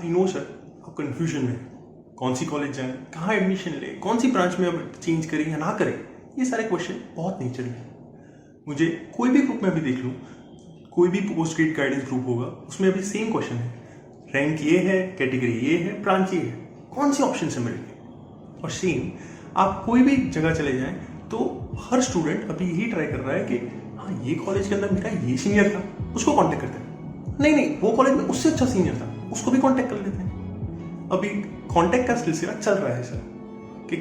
I know sir, आप confusion में हैं। कौन सी कॉलेज जाएं, कहाँ एडमिशन लें, कौन सी ब्रांच में अब चेंज करें या ना करें, ये सारे क्वेश्चन बहुत नेचुरल हैं। मुझे कोई भी ग्रुप में अभी देख लूँ, कोई भी पोस्ट ग्रेड गाइडेंस ग्रुप होगा, उसमें अभी सेम क्वेश्चन है, रैंक ये है, कैटेगरी ये है, ब्रांच ये है, कौन सी ऑप्शन से मिलेंगे। और सेम आप कोई भी जगह चले जाएं तो हर स्टूडेंट अभी यही ट्राई कर रहा है कि हाँ, ये कॉलेज के अंदर मेरा ये सीनियर था, उसको कांटेक्ट करते हैं, नहीं वो कॉलेज में उससे अच्छा सीनियर था, उसको भी कांटेक्ट कर लेते हैं। अभी कांटेक्ट का सिलसिला चल रहा है सर, कि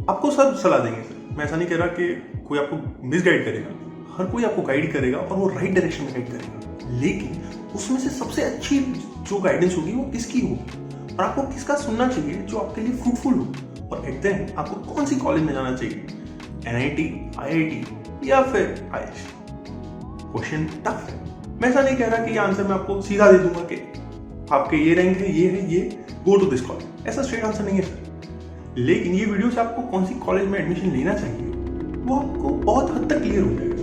आपको सब सलाह देंगे सर। मैं ऐसा नहीं कह रहा कि कोई आपको मिसगाइड करेगा, हर कोई आपको गाइड करेगा और वो राइट डायरेक्शन में गाइड करेगा, लेकिन उसमें से सबसे अच्छी जो गाइडेंस होगी वो किसकी होगी और आपको किसका सुनना चाहिए जो आपके लिए फ्रूटफुल हो। और एट द एंड आपको कौन सी कॉलेज में जाना चाहिए, NIT, IIT या फिर IISc। क्वेश्चन टफ है। मैं ऐसा नहीं कह रहा कि ये आंसर मैं आपको सीधा दे दूंगा कि आपके ये रैंक है, ये गो टू दिस कॉलेज, ऐसा स्ट्रेट आंसर नहीं है सर। लेकिन ये वीडियो से आपको कौन सी कॉलेज में एडमिशन लेना चाहिए वो आपको बहुत हद तक क्लियर हो जाएगा।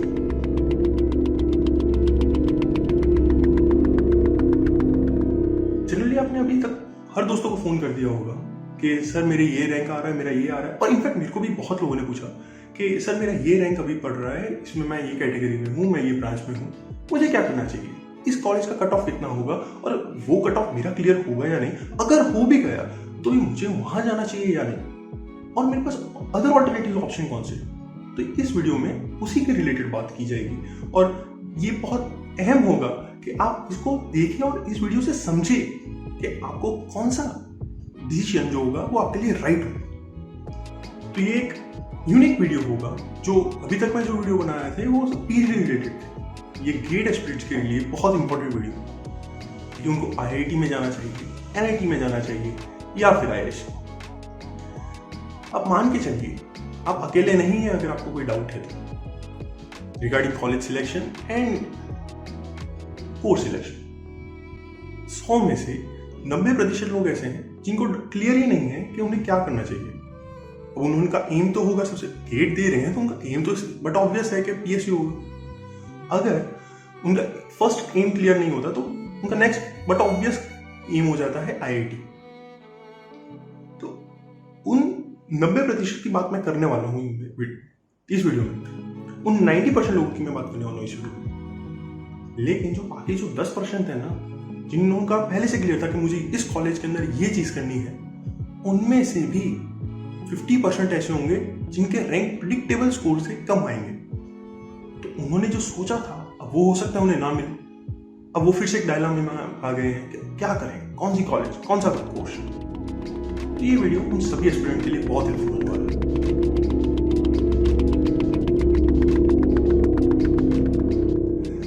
जनरली आपने अभी तक हर दोस्तों को फोन कर दिया होगा कि सर मेरे ये रैंक आ रहा है, मेरा ये आ रहा है। और इनफैक्ट मेरे को भी बहुत लोगों ने पूछा कि सर मेरा ये रैंक अभी पड़ रहा है, इसमें मैं ये कैटेगरी में हूँ, मैं ये ब्रांच में हूँ, मुझे क्या करना चाहिए, इस कॉलेज का कट ऑफ कितना होगा और वो कट ऑफ मेरा क्लियर होगा या नहीं, अगर हो भी गया तो मुझे वहां जाना चाहिए या नहीं, और मेरे पास अदर ऑल्टरनेटिव ऑप्शन कौन से। तो इस वीडियो में उसी के रिलेटेड बात की जाएगी और ये बहुत अहम होगा कि आप इसको देखें और इस वीडियो से समझे कि आपको कौन सा डिसीजन जो होगा वो आपके लिए राइट हो। तो ये एक यूनिक वीडियो होगा। जो अभी तक मैं जो वीडियो बनाया थे वो PhD रिलेटेड थे। ये ग्रेड एस्पिरेंट्स के लिए बहुत इंपॉर्टेंट वीडियो है कि उनको IIT में जाना चाहिए, NIT में जाना चाहिए या फिर IISc। आप मान के चलिए आप अकेले नहीं हैं अगर आपको कोई डाउट है तो regarding college selection and course selection. 100 में से 90% लोग ऐसे हैं जिनको क्लियर ही नहीं है कि उन्हें क्या करना चाहिए। अब उनका एम तो होगा, सबसे गेट दे रहे हैं तो उनका एम तो बट ऑब्वियस है कि PSU होगा। अगर उनका फर्स्ट एम क्लियर नहीं होता तो उनका नेक्स्ट बट ऑब्वियस एम हो जाता है IIT। तो उन 90% की बात मैं करने वाला हूँ इस वीडियो में, उन 90% लोगों की मैं बात करने वाला हूँ इस वीडियो में। लेकिन जो बाकी जो 10% है ना, जिन का पहले से क्लियर था कि मुझे इस कॉलेज के अंदर ये चीज करनी है, उनमें से भी 50% ऐसे होंगे जिनके रैंक प्रिडिक्टेबल स्कोर से कम आएंगे। तो उन्होंने जो सोचा था अब वो हो सकता है उन्हें ना मिले। अब वो फिर से एक डायलमा में आ गए हैं कि क्या करें, कौन सी कॉलेज, कौन सा कोर्स। तो ये वीडियो उन सभी एस्पिरेंट के लिए बहुत हेल्पफुल होने वाला है।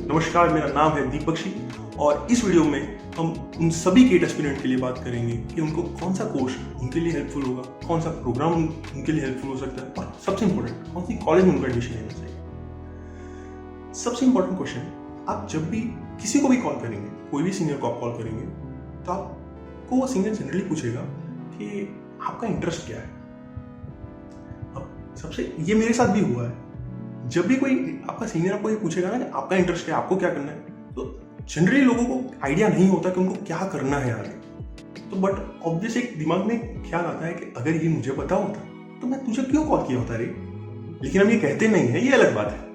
नमस्कार, मेरा नाम है दीपक शी और इस वीडियो में हम उन सभी गेट एस्पिरेंट के लिए बात करेंगे कि उनको कौन सा कोर्स उनके लिए हेल्पफुल होगा, कौन सा प्रोग्राम उनके लिए हेल्पफुल हो सकता है और सबसे इंपॉर्टेंट कौन सी कॉलेज में उनका एडमिशन लेना चाहिए। सबसे इंपॉर्टेंट क्वेश्चन, आप जब भी किसी को भी कॉल करेंगे, कोई भी सीनियर को आप कॉल करेंगे तो आपको वो सीनियर जनरली पूछेगा कि आपका इंटरेस्ट क्या है। अब सबसे ये मेरे साथ भी हुआ है, जब भी कोई आपका सीनियर आपको ये पूछेगा ना कि आपका इंटरेस्ट क्या है, आपको क्या करना है, तो जनरली लोगों को आइडिया नहीं होता कि उनको क्या करना है आगे। तो बट ऑब्वियस एक दिमाग में ख्याल आता है कि अगर ये मुझे पता होता तो मैं तुझे क्यों कॉल किया होता रे। लेकिन हम ये कहते नहीं है, ये अलग बात है।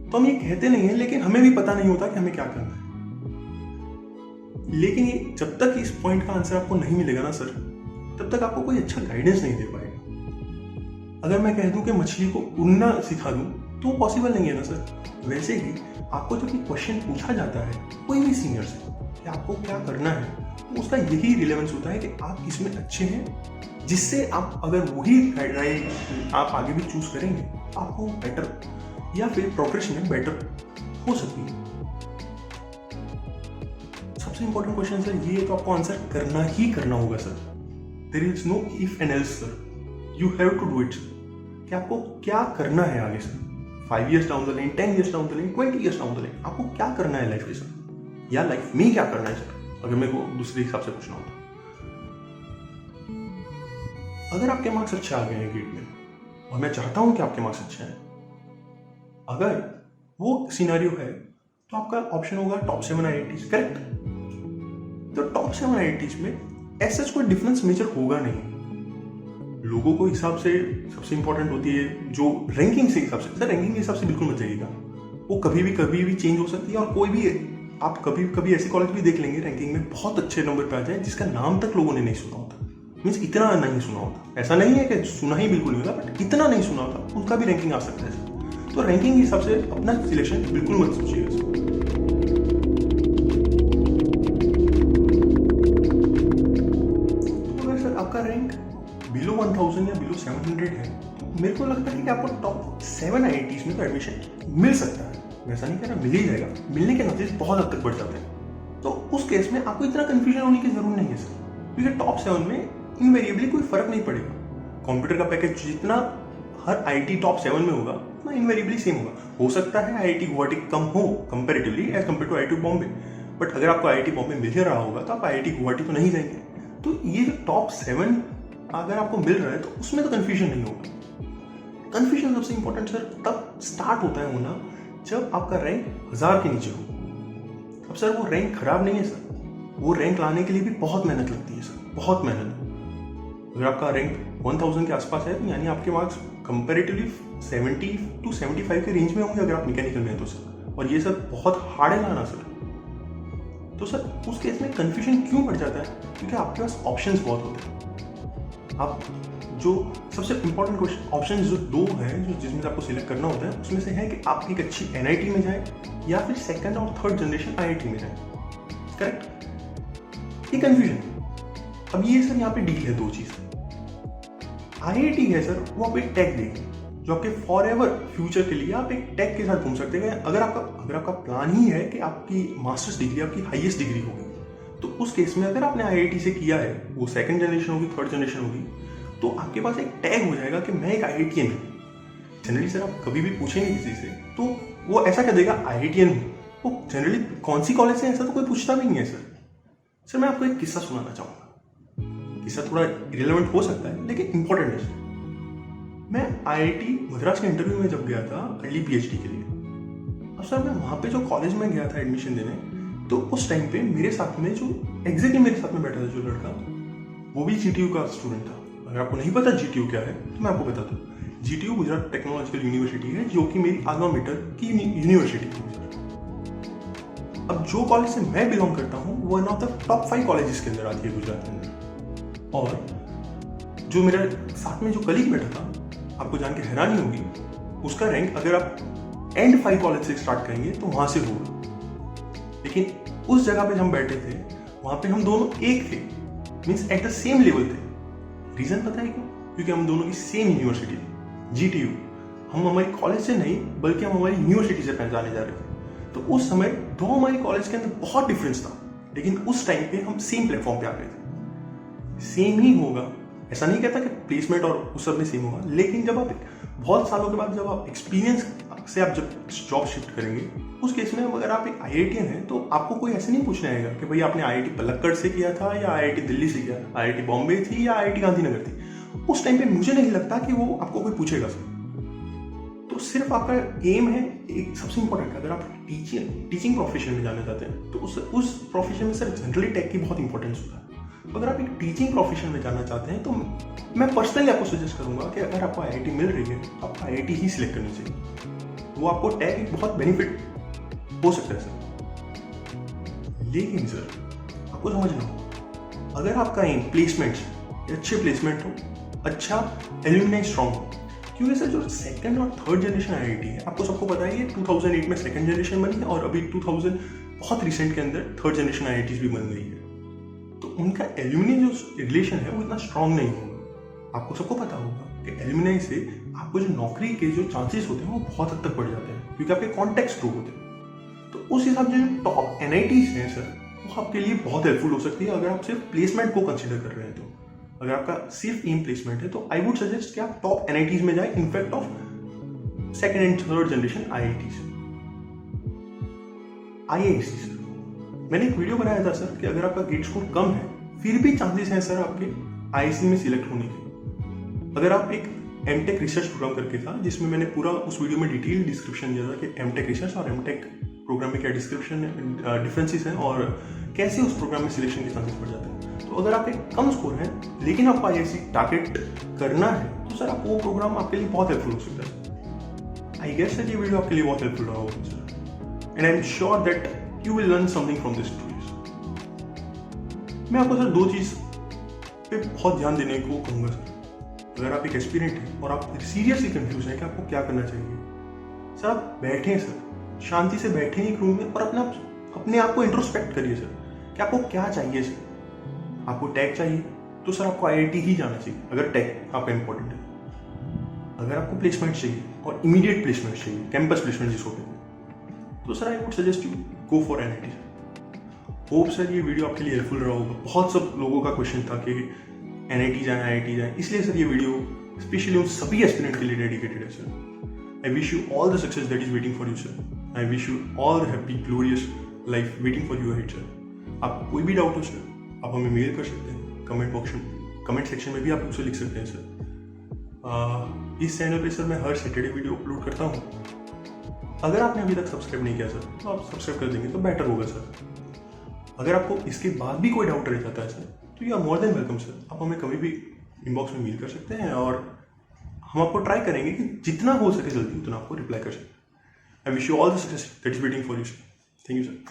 तो हम ये कहते नहीं है लेकिन हमें भी पता नहीं होता कि हमें क्या करना है। लेकिन ये जब तक इस पॉइंट का आंसर आपको नहीं मिलेगा ना सर, तब तक आपको कोई अच्छा गाइडेंस नहीं दे पाएगा। अगर मैं कह दूं कि मछली को उड़ना सिखा दूं तो पॉसिबल नहीं है ना सर। वैसे ही आपको जब ये क्वेश्चन पूछा जाता है कोई भी सीनियर से कि आपको क्या करना है, तो उसका यही रिलेवेंस होता है कि आप किसमें अच्छे हैं, जिससे आप अगर वही गाइडलाइन आप आगे भी चूज करेंगे तो आपको बेटर या फिर प्रोग्रेस में बेटर हो सकती है। सबसे इंपॉर्टेंट क्वेश्चन सर ये है, तो आपको आंसर करना ही करना होगा sir. There is no if and else sir, you have to do it sir. कि आपको क्या करना है आगे sir, 5 years down the line, 10 years down the line, 20 years down the line, आपको क्या करना है लाइफ में सर, या लाइफ में क्या करना है सर, अगर मेरे को दूसरे हिसाब से पूछना होता। अगर आपके मार्क्स अच्छे आ गए हैं गेट में, और मैं चाहता हूं कि आपके मार्क्स अच्छे हैं, अगर वो सिनेरियो है तो आपका ऑप्शन होगा टॉप 7 IITs, करेक्ट। तो टॉप 7 आईआईटीज में ऐसा कोई डिफरेंस मेजर होगा नहीं। लोगों को हिसाब से सबसे इंपॉर्टेंट होती है जो रैंकिंग से हिसाब से, सर रैंकिंग के हिसाब से बिल्कुल मत जाइएगा, वो कभी भी चेंज हो सकती है। और कोई भी आप कभी ऐसे कॉलेज भी देख लेंगे रैंकिंग में बहुत अच्छे नंबर पे आ जाए जिसका नाम तक लोगों ने नहीं सुना होता, मीन्स इतना नहीं सुना होता। ऐसा नहीं है कि सुना ही बिल्कुल नहीं होता, बट इतना नहीं सुना होता उनका भी रैंकिंग आ सकता है। तो रैंकिंग के हिसाब से अपना सिलेक्शन बिल्कुल मत सोचिएगा। तो अगर सर आपका रैंक बिलो 1000 या बिलो 700 है तो मेरे को लगता है कि आपको टॉप 7 आईआईटीज में तो एडमिशन मिल सकता है। मैं ऐसा नहीं कह रहा मिल ही जाएगा, मिलने के चांसेस बहुत हद तक बढ़ जाते हैं। तो उस केस में आपको इतना कंफ्यूजन होने की जरूरत नहीं है सर, क्योंकि टॉप 7 में इनवेरिएबली कोई फर्क नहीं पड़ेगा। कंप्यूटर का पैकेज जितना हर आईआईटी टॉप 7 में होगा उतना इनवेरिएबली सेम होगा। हो सकता है आईआईटी गुवाहाटी कम हो comparatively as compare to IIT Bombay, but अगर आपको आईआईटी बॉम्बे मिल ही रहा होगा तो आप आईआईटी गुवाहाटी तो नहीं जाएंगे। तो ये जो टॉप 7 अगर आपको मिल रहा है तो उसमें तो कंफ्यूजन नहीं होगा। कंफ्यूजन सबसे इंपॉर्टेंट सर तब स्टार्ट होता है होना जब आपका रैंक 1000 के नीचे हो। अब सर वो रैंक खराब नहीं है सर, वो रैंक लाने के लिए भी बहुत मेहनत लगती है सर, बहुत मेहनत। अगर आपका रैंक 1000 के आसपास है यानी आपके मार्क्स कंपैरेटिवली 70 to 75 के रेंज में होंगे अगर आप मैकेनिकल में हैं तो सर, और ये सर बहुत हार्ड है लाना सर। तो सर उस केस में कंफ्यूजन क्यों बढ़ जाता है? क्योंकि आपके पास ऑप्शंस बहुत होते हैं। आप जो सबसे इंपॉर्टेंट क्वेश्चन ऑप्शन जो 2 हैं जो जिसमें से आपको सिलेक्ट करना होता है उसमें से है कि आप एक अच्छी एनआईटी में जाएं या फिर सेकंड और थर्ड जनरेशन आईआईटी में जाएं। करेक्ट? ये कंफ्यूजन है। अब ये सर यहाँ पे डील है 2 चीज। आईआईटी है सर वो आपको एक टैग देगी जो आपके फॉर एवर फ्यूचर के लिए आप एक टैग के साथ घूम सकते हैं। अगर आपका प्लान ही है कि आपकी मास्टर्स डिग्री आपकी हाईएस्ट डिग्री होगी तो उस केस में अगर आपने आईआईटी से किया है, वो सेकंड जनरेशन होगी थर्ड जनरेशन होगी, तो आपके पास एक टैग हो जाएगा कि मैं एक आईआईटीएन हूँ। जनरली सर आप कभी भी पूछेंगे किसी से तो वो ऐसा कह देगा आईआईटीएन हूँ। वो जनरली कौन सी कॉलेज से ऐसा तो कोई पूछता भी नहीं है सर। सर मैं आपको एक किस्सा सुनाना चाहूँगा। किस्सा थोड़ा इरेलेवेंट हो सकता है लेकिन इंपॉर्टेंट है। मैं आईआईटी मद्रास के इंटरव्यू में जब गया था अर्ली पीएचडी के लिए, अब सर मैं वहाँ पे जो कॉलेज में गया था एडमिशन देने, तो उस टाइम पे मेरे साथ में जो एग्जैक्टली मेरे साथ में बैठा था जो लड़का, वो भी जीटीयू का स्टूडेंट था। अगर आपको नहीं पता जीटीयू क्या है तो मैं आपको बताता हूँ। जीटीयू गुजरात टेक्नोलॉजिकल यूनिवर्सिटी है जो कि मेरी आल्मा मेटर की यूनिवर्सिटी है। अब जो कॉलेज से मैं बिलोंग करता हूँ वो one of the top 5 colleges के अंदर आती है गुजरात के अंदर। और जो मेरे साथ में जो कलीग बैठा था, आपको जान के हैरानी होगी, उसका रैंक अगर आप एंड 5 कॉलेज से स्टार्ट करेंगे तो वहां से होगा। लेकिन उस जगह पे हम बैठे थे वहां पे हम दोनों एक थे, means at the same level थे। रीजन पता है क्यों? क्योंकि हम दोनों की सेम यूनिवर्सिटी थी जीटीयू। हम हमारी कॉलेज से नहीं बल्कि हम हमारी यूनिवर्सिटी से पहचाने जा रहे थे। तो उस समय दो हमारी कॉलेज के अंदर बहुत डिफरेंस था, लेकिन उस टाइम पे हम सेम प्लेटफॉर्म पे आ गए थे। सेम ही होगा, ऐसा नहीं कहता कि प्लेसमेंट और उस सब में सेम होगा, लेकिन जब आप बहुत सालों के बाद जब आप एक्सपीरियंस से आप जब जॉब शिफ्ट करेंगे, उस केस में अगर आप एक आईआईटीएन हैं तो आपको कोई ऐसे नहीं पूछने आएगा कि भाई आपने आईआईटी पलक्कड़ से किया था या आईआईटी दिल्ली से किया, आईआईटी बॉम्बे थी या आईआईटी गांधीनगर थी। उस टाइम पे मुझे नहीं लगता कि वो आपको कोई पूछेगा सर। तो सिर्फ आपका एम है एक सबसे इंपॉर्टेंट, अगर आप टीचिंग प्रोफेशन में जाना चाहते हैं तो उस प्रोफेशन में सर जनरली टेक की बहुत इंपॉर्टेंस होता है। तो अगर आप एक टीचिंग प्रोफेशन में जाना चाहते हैं तो मैं पर्सनली आपको सजेस्ट करूंगा कि अगर आपको आईआईटी मिल रही है तो आपको आईआईटी ही सिलेक्ट करनी चाहिए। वो आपको टैग एक बहुत बेनिफिट हो सकता है सर। लेकिन सर आपको समझना हो, अगर आपका एम प्लेसमेंट अच्छे प्लेसमेंट हो, अच्छा एल्यूमिनाई स्ट्रॉन्ग हो, क्योंकि सर जो सेकंड और थर्ड जनरेशन आईआईटी है आपको सबको पता है ये 2008 में सेकंड जनरेशन बनी है और अभी 2000 बहुत रिसेंट के अंदर थर्ड जनरेशन आईआईटीज भी बन गई है। तो उनका एल्यूमिनी जो रिलेशन है वो इतना स्ट्रांग नहीं होगा। आपको सबको पता होगा कि एल्यूमिनाई से आपको जो नौकरी के जो चांसेस होते हैं वो बहुत हद तक बढ़ जाते हैं क्योंकि आपके कॉन्टेक्ट ग्रो होते हैं। तो उस हिसाब से जो टॉप एनआईटीज हैं सर वो आपके लिए बहुत हेल्पफुल हो सकती है अगर आप सिर्फ प्लेसमेंट को कंसिडर कर रहे हैं। तो अगर आपका सिर्फ एम प्लेसमेंट है तो आई वुड सजेस्ट कि आप टॉप एनआईटीज में जाए in fact of second and third generation IITs. IISc sir मैंने एक वीडियो बनाया था सर कि अगर आपका गेट स्कोर कम है फिर भी चांसेस हैं सर आपके आईआईएससी में सिलेक्ट होने के। अगर आप एक एमटेक रिसर्च प्रोग्राम करके था जिसमें मैंने पूरा उस वीडियो में डिटेल डिस्क्रिप्शन दिया था कि एमटेक रिसर्च और एमटेक प्रोग्राम में क्या डिस्क्रिप्शन डिफरेंसेस हैं और कैसे उस प्रोग्राम में सिलेक्शन के चांसेस बढ़ जाते हैं। तो अगर आपके कम स्कोर है लेकिन आपको IISc टारगेट करना है तो सर आपको वो प्रोग्राम आपके लिए बहुत हेल्पफुल हो सकता है। आई गेस सर ये वीडियो आपके लिए बहुत हेल्पफुल रहा होगा sir, and I am sure that you will learn something from this stories. मैं आपको सर 2 चीज पे बहुत ध्यान देने को कहूँगा सर। अगर आप एक एस्पिरेंट हैं और आप सीरियसली कंफ्यूज हैं कि आपको क्या करना चाहिए, सर आप बैठें सर, शांति से बैठें एक रूम में और अपने आप को इंट्रोस्पेक्ट करिए सर कि आपको क्या चाहिए सर। आपको टैग चाहिए तो सर आपको IIT ही जाना चाहिए अगर टैग आपका इंपॉर्टेंट है। अगर आपको प्लेसमेंट चाहिए और इमीडिएट प्लेसमेंट चाहिए, कैंपस प्लेसमेंट जिसको कहते हैं, तो sir I would suggest you go for NIT sir. Hope sir ये वीडियो आपके लिए हेल्पफुल रहा होगा। बहुत सब लोगों का क्वेश्चन था कि NIT जाए IIT जाए, इसलिए सर ये वीडियो स्पेशली उन सभी एस्पिरेंट के लिए डेडिकेटेड है sir. I wish you all the success that is waiting for you sir. I wish you all the happy glorious life waiting for you ahead sir. आप कोई भी doubt हो sir आप हमें मेल कर सकते हैं, कमेंट सेक्शन में भी आप मुझसे लिख सकते हैं सर। इस चैनल पे सर मैं हर सैटरडे वीडियो अपलोड करता हूँ। अगर आपने अभी तक सब्सक्राइब नहीं किया सर तो आप सब्सक्राइब कर देंगे तो बेटर होगा सर। अगर आपको इसके बाद भी कोई डाउट रह जाता है सर तो you are more than welcome sir. आप हमें कभी भी इनबॉक्स में मेल कर सकते हैं और हम आपको ट्राई करेंगे कि जितना हो सके जल्दी उतना आपको रिप्लाई कर सकते हैं। I wish you all the success that is waiting for you sir. Thank you sir.